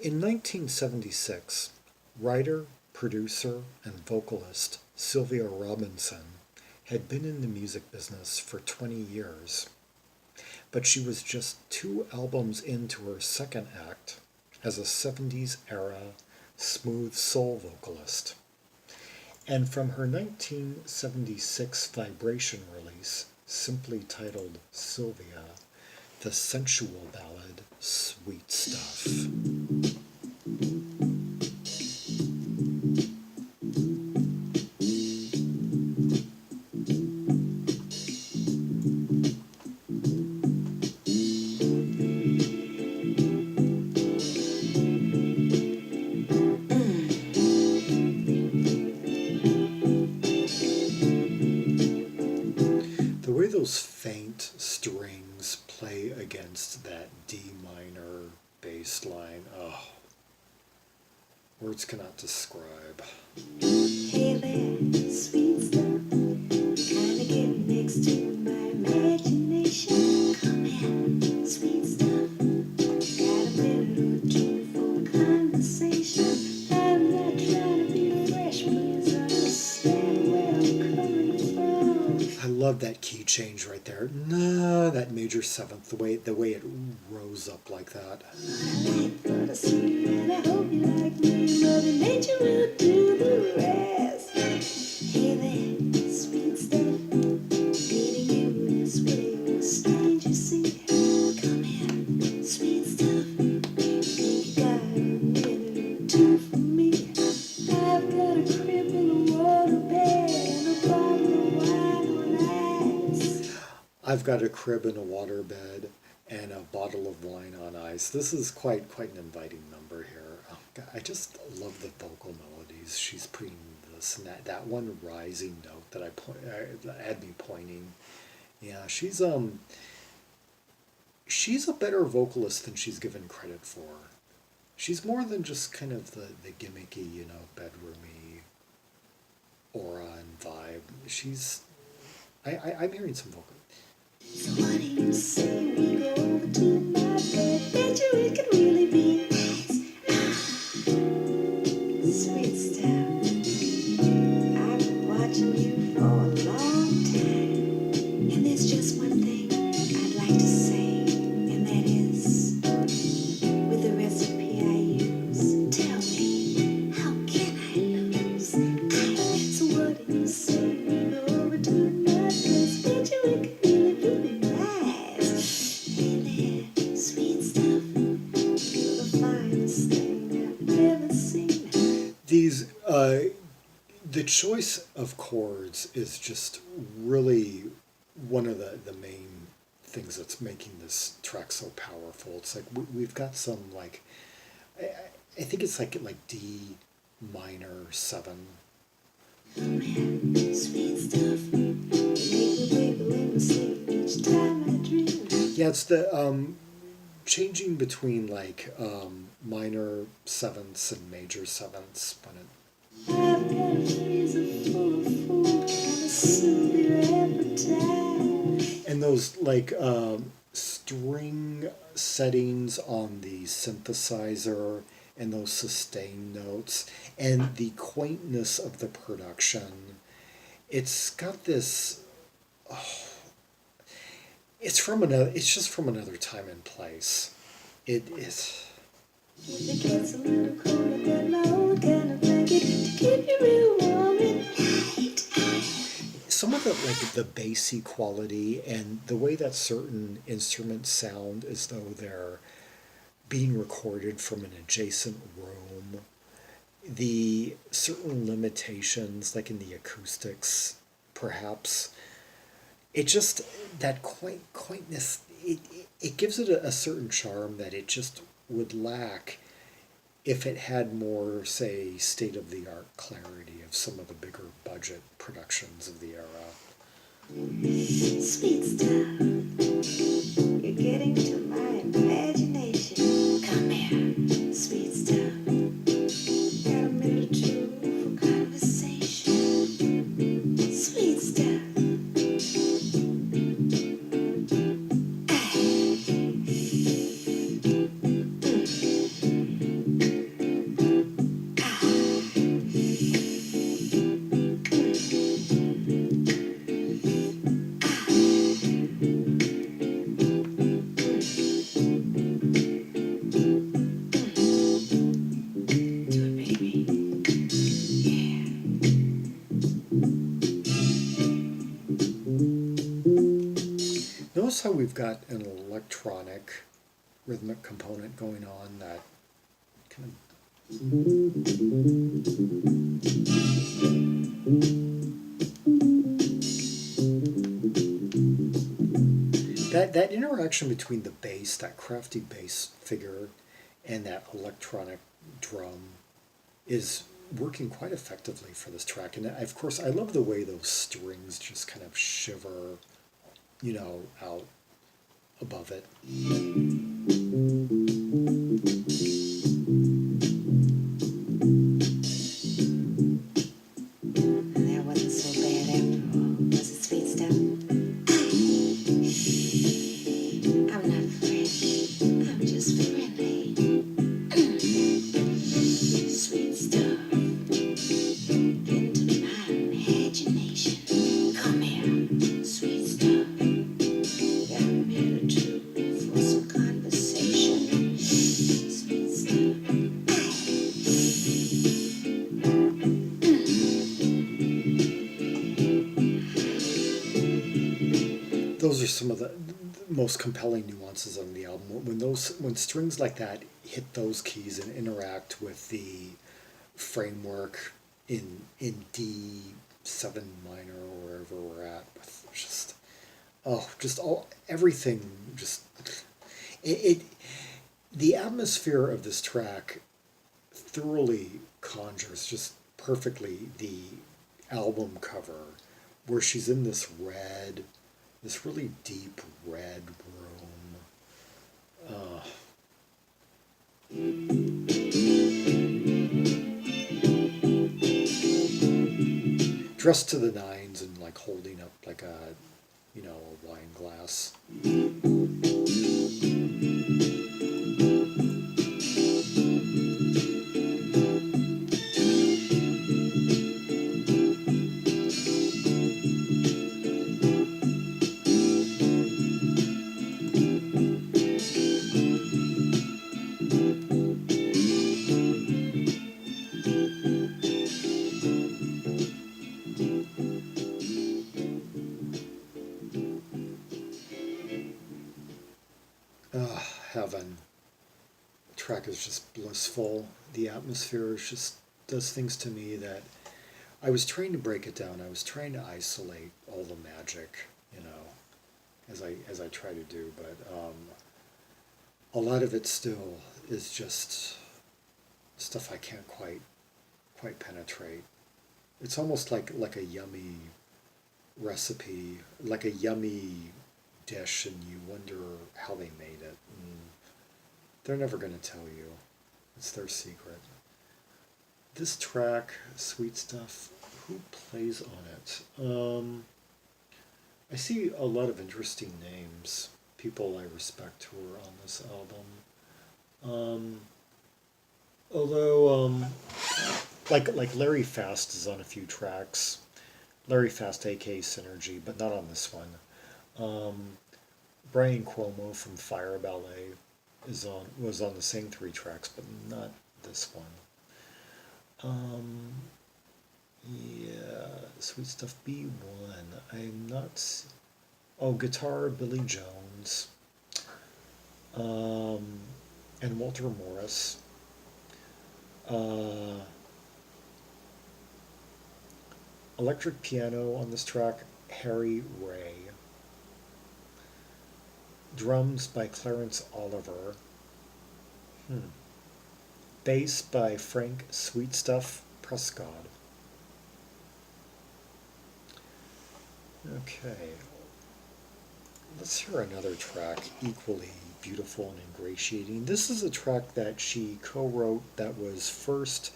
In 1976, writer, producer, and vocalist Sylvia Robinson had been in the music business for 20 years, but she was just two albums into her second act as a 70s era smooth soul vocalist. And from her 1976 Vibration release, simply titled Sylvia, the sensual ballad Sweetstuff. The way those faint strings play against that D minor bass line, oh, words cannot describe. Hey there, sweet stuff. Kinda get next to my imagination. Come here, sweet stuff. Got a minute or two for conversation. I'm not trying to be fresh, please understand where I'm coming from. I love that key change right there. No, that major seventh, the way it rose up like that. I like what I see, and I hope you like me. Mother Nature will do the rest. Hey there, sweet stuff. Meeting you this way was strange, you see. Come here, sweet stuff. Think you got a minute or two for me. I've got a crib and a waterbed and a bottle of wine on ice. I've got a crib and a waterbed and a bottle of wine on ice. This is quite an inviting number here. Oh, God, I just love the vocal melodies she's putting this and that one rising note that had me pointing. Yeah, she's a better vocalist than she's given credit for. She's more than just kind of the gimmicky, bedroomy aura and vibe. I'm hearing some vocal. So what do you say we go over to my bed? Bet you it could really be nice. Sweet stuff. I've been watching you for a long time. And there's just one thing I'd like to say, and that is, with the recipe I use, tell me, how can I lose? So what do you say we go over to my place? Bet you it could really be nice. Hey there, sweet stuff. You're the finest thing I've ever seen. These, the choice of chords is just really one of the main things that's making this track so powerful. It's like we've got some I think it's like D minor 7. Come here, sweet stuff. Make me wiggle in my sleep each time I dream. Yeah, it's the changing between minor sevenths and major sevenths when it. I've got a freezer full of food, kind of soothe your appetite. And those string settings on the synthesizer and those sustain notes and the quaintness of the production. It's got this. It's just from another time and place. It is. If it gets a little cold, I've got my own kind of blanket to keep you real warm at night. Some of the bassy quality and the way that certain instruments sound as though they're being recorded from an adjacent room, the certain limitations like in the acoustics perhaps, it just, that quaintness, it gives it a certain charm that it just would lack if it had more, say, state-of-the-art clarity of some of the bigger budget productions of the era. Sweet stuff. You're getting to my imagination. Come here, sweet stuff. Got a minute or two for conversation. Sweet stuff. we've got an electronic rhythmic component going on that kind that interaction between the bass, that crafty bass figure, and that electronic drum is working quite effectively for this track. And of course, I love the way those strings just kind of shiver, out above it. That wasn't so bad after all. Was it sweet stuff? I'm not French. I'm just friendly. Sweet stuff. Into my imagination. Come here, sweet stuff. Yeah, I'm here to for some conversation. Sweet stuff. Those are some of the most compelling nuances on the album. When strings like that hit those keys and interact with the framework in D7 minor or wherever we're at, with just all everything just it the atmosphere of this track thoroughly conjures just perfectly the album cover where she's in this really deep red room. Dressed to the nines and like holding up like a wine glass. Heaven. The track is just blissful. The atmosphere is just does things to me that I was trying to break it down. I was trying to isolate all the magic, as I try to do, but a lot of it still is just stuff I can't quite penetrate. It's almost like a yummy recipe, like a yummy dish, and you wonder how they made it. And they're never going to tell you. It's their secret. This track, Sweetstuff, who plays on it? I see a lot of interesting names, people I respect who are on this album. Although, like Larry Fast is on a few tracks. Larry Fast, aka Synergy, but not on this one. Brian Cuomo from Fire Ballet was on the same 3 tracks, but not this one. Yeah, Sweet Stuff B1. I'm not. Oh, guitar Billy Jones, and Walter Morris. Electric piano on this track, Harry Ray. Drums by Clarence Oliver. Bass by Frank Sweetstuff Prescod. Okay, let's hear another track equally beautiful and ingratiating. This is a track that she co-wrote that was first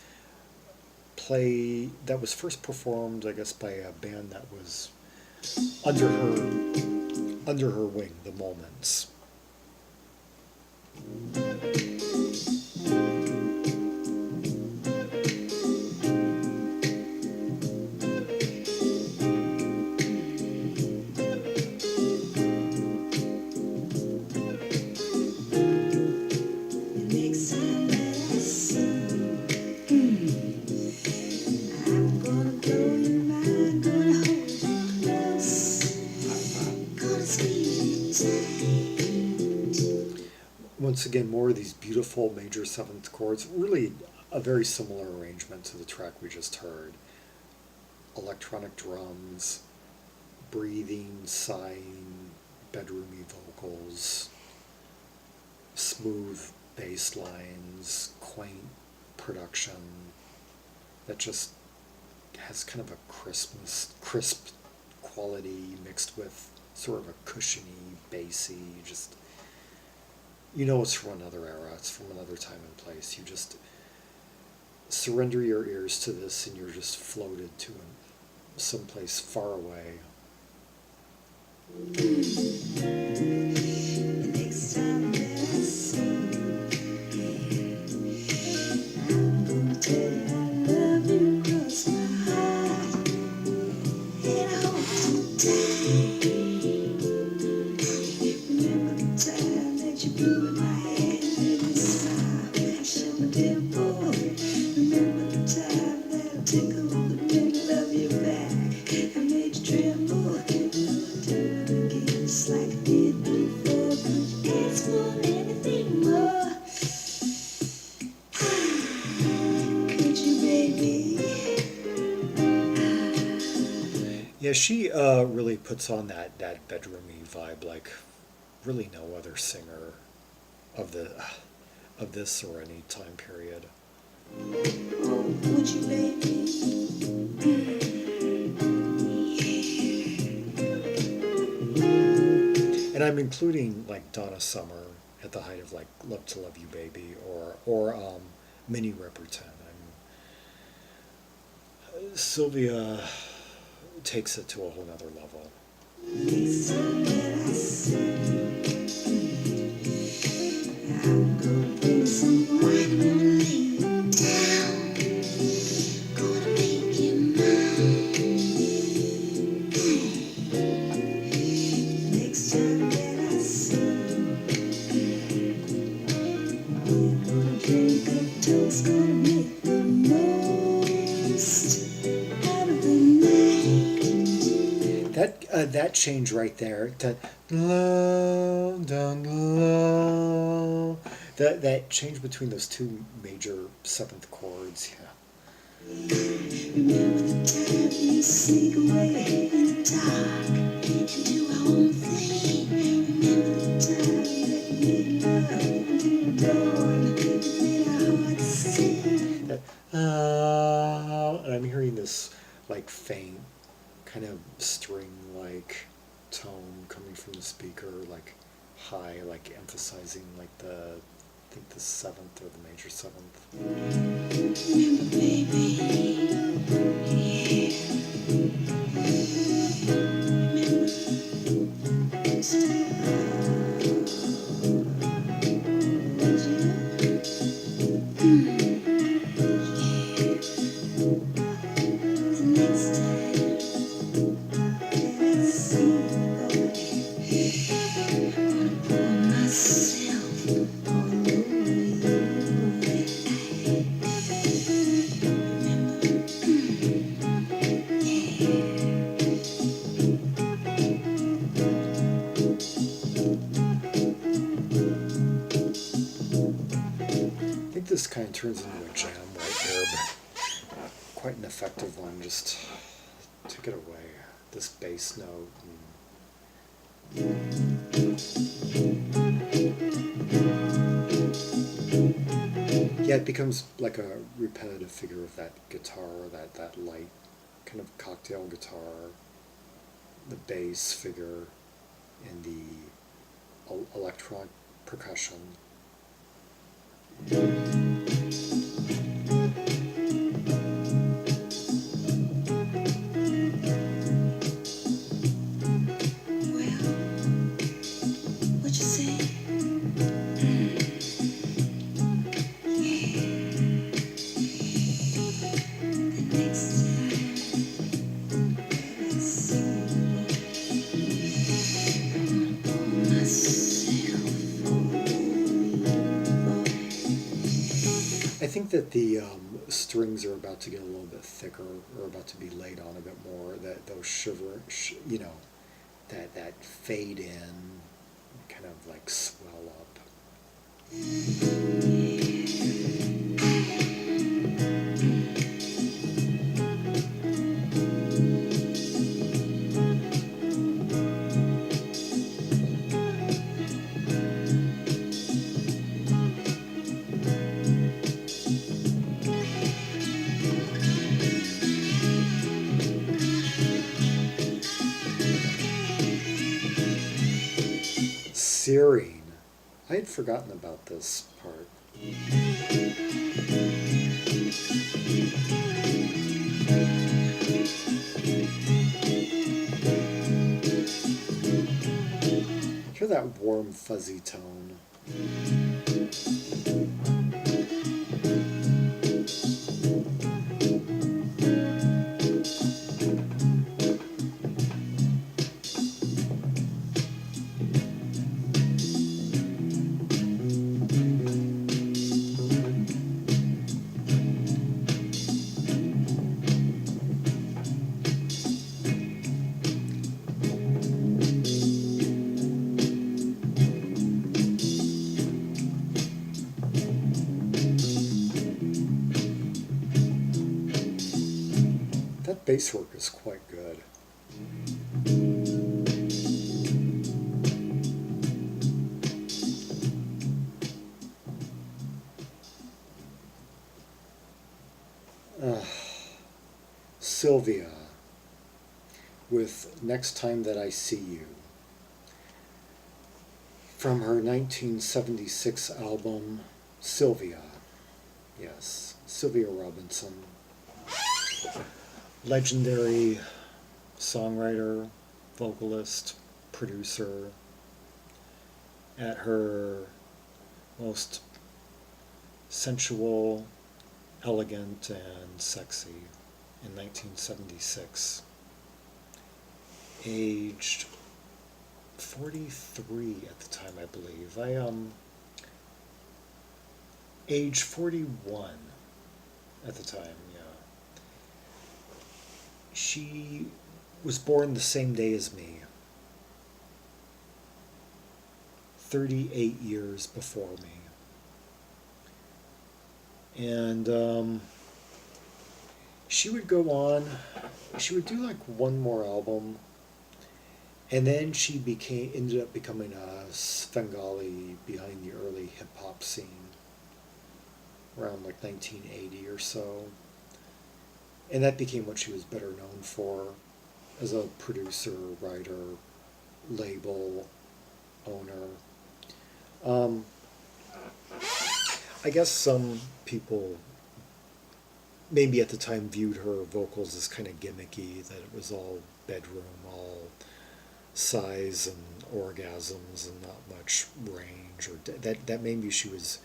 performed, I guess, by a band that was under her wing, the Moments. Gonna squeeze again, more of these beautiful major seventh chords. Really a very similar arrangement to the track we just heard. Electronic drums, breathing, sighing, bedroomy vocals, smooth bass lines, quaint production that just has kind of a crisp quality mixed with sort of a cushiony, bassy, just, you know, it's from another era, it's from another time and place. You just surrender your ears to this and you're just floated to someplace far away. Next time that I see I'm gonna tell you I love you cross my heart, and I hope sometime. Remember the time that you blew in my hand and you smiled and I showed my dimple. Remember the time that I tickled the middle of your back and made you tremble. Do it again just like I did before, but ask for anything more. Could you, baby? Yeah, she really puts on that bedroomy vibe like really no other singer of this or any time period. Oh, would you, baby? And I'm including like Donna Summer at the height of like Love to Love You Baby or Minnie Riperton. Sylvia takes it to a whole nother level. Next time that I see I'm gonna bring some wine, gonna lay you down, gonna make you mine. Next time that I see we're gonna drink a toast, gonna make the most out of the night. That change right there, that low, down low, that change between those two major seventh chords, yeah. Remember the time you sneak away in the dark and do our own thing. Remember the time that we made love under the dawn and made our hearts sing. That and I'm hearing this like faint kind of string-like tone coming from the speaker, like high, like emphasizing like I think the seventh or the major seventh. Remember, baby, yeah. Remember, stay would you? The next time that I see you, boy, I'm gonna pour myself all over you. I think this kind of turns into a jam right there, but quite an effective one. Just take it away. This bass note. Yeah, it becomes like a repetitive figure of that guitar, that light kind of cocktail guitar, the bass figure, and the electronic percussion. Well, what you say? The next time that I see you, I'm gonna pour myself over you, boy. I think that the strings are about to get a little bit thicker, or about to be laid on a bit more. That those that fade in, kind of like swell up. Searing. I had forgotten about this part. Hear that warm, fuzzy tone. That bass work is quite good. Sylvia with Next Time That I See You, from her 1976 album Sylvia. Yes, Sylvia Robinson. Legendary songwriter, vocalist, producer, at her most sensual, elegant, and sexy in 1976. Aged 43 at the time, I believe. Age 41 at the time, yeah. She was born the same day as me, 38 years before me. And she would go on, she would do like one more album, and then she ended up becoming a Svengali behind the early hip hop scene, around like 1980 or so. And that became what she was better known for as a producer, writer, label owner. I guess some people maybe at the time viewed her vocals as kind of gimmicky, that it was all bedroom, all sighs and orgasms and not much range, or that maybe she was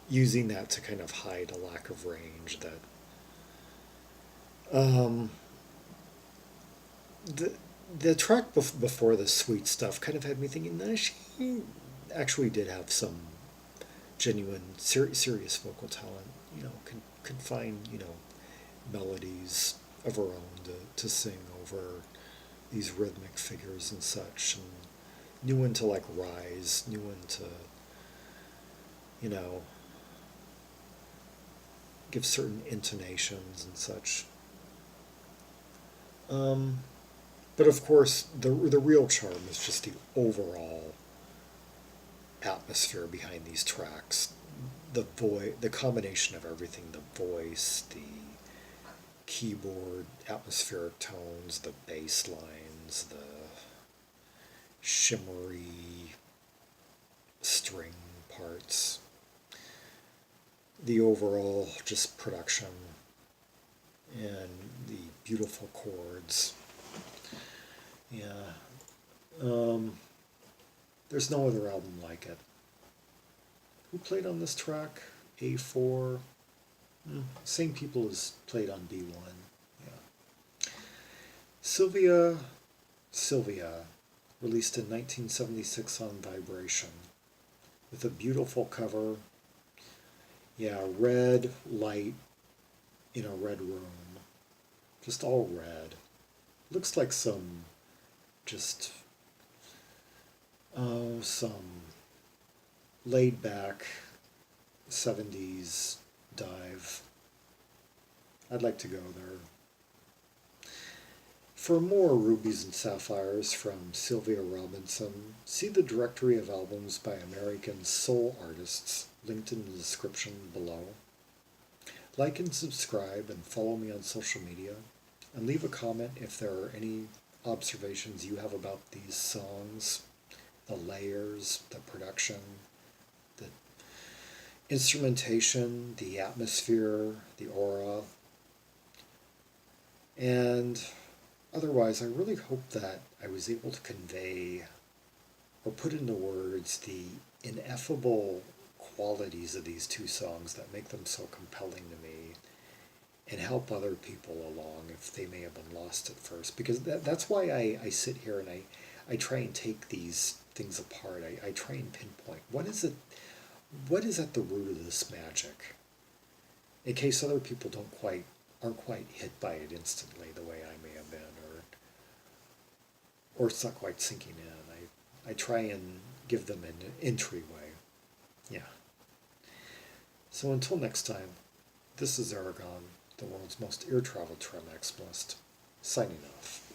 using that to kind of hide a lack of range. That the track before the Sweetstuff kind of had me thinking, no, she actually did have some genuine, serious vocal talent. You know, could find, you know, melodies of her own to sing over these rhythmic figures and such, and knew when to like rise, knew when to, you know, give certain intonations and such. But of course, the real charm is just the overall atmosphere behind these tracks. The combination of everything, the voice, the keyboard, atmospheric tones, the bass lines, the shimmery string parts, the overall just production, and the beautiful chords. Yeah. There's no other album like it. Who played on this track? A4. Same people as played on B1. Yeah. Sylvia, released in 1976 on Vibration, with a beautiful cover. Yeah, red light in a red room. Just all red. Looks like some laid back 70s dive. I'd like to go there. For more rubies and sapphires from Sylvia Robinson, see the directory of albums by American soul artists linked in the description below. Like and subscribe and follow me on social media, and leave a comment if there are any observations you have about these songs, the layers, the production, the instrumentation, the atmosphere, the aura. And otherwise, I really hope that I was able to convey or put into words the ineffable qualities of these two songs that make them so compelling to me and help other people along if they may have been lost at first. Because that's why I sit here and I try and take these things apart. I try and pinpoint what is at the root of this magic, in case other people aren't quite hit by it instantly the way I may have been, or it's not quite sinking in. I try and give them an entryway. Yeah. So until next time, this is Zaragon, the world's most ear-traveled maximalist, signing off.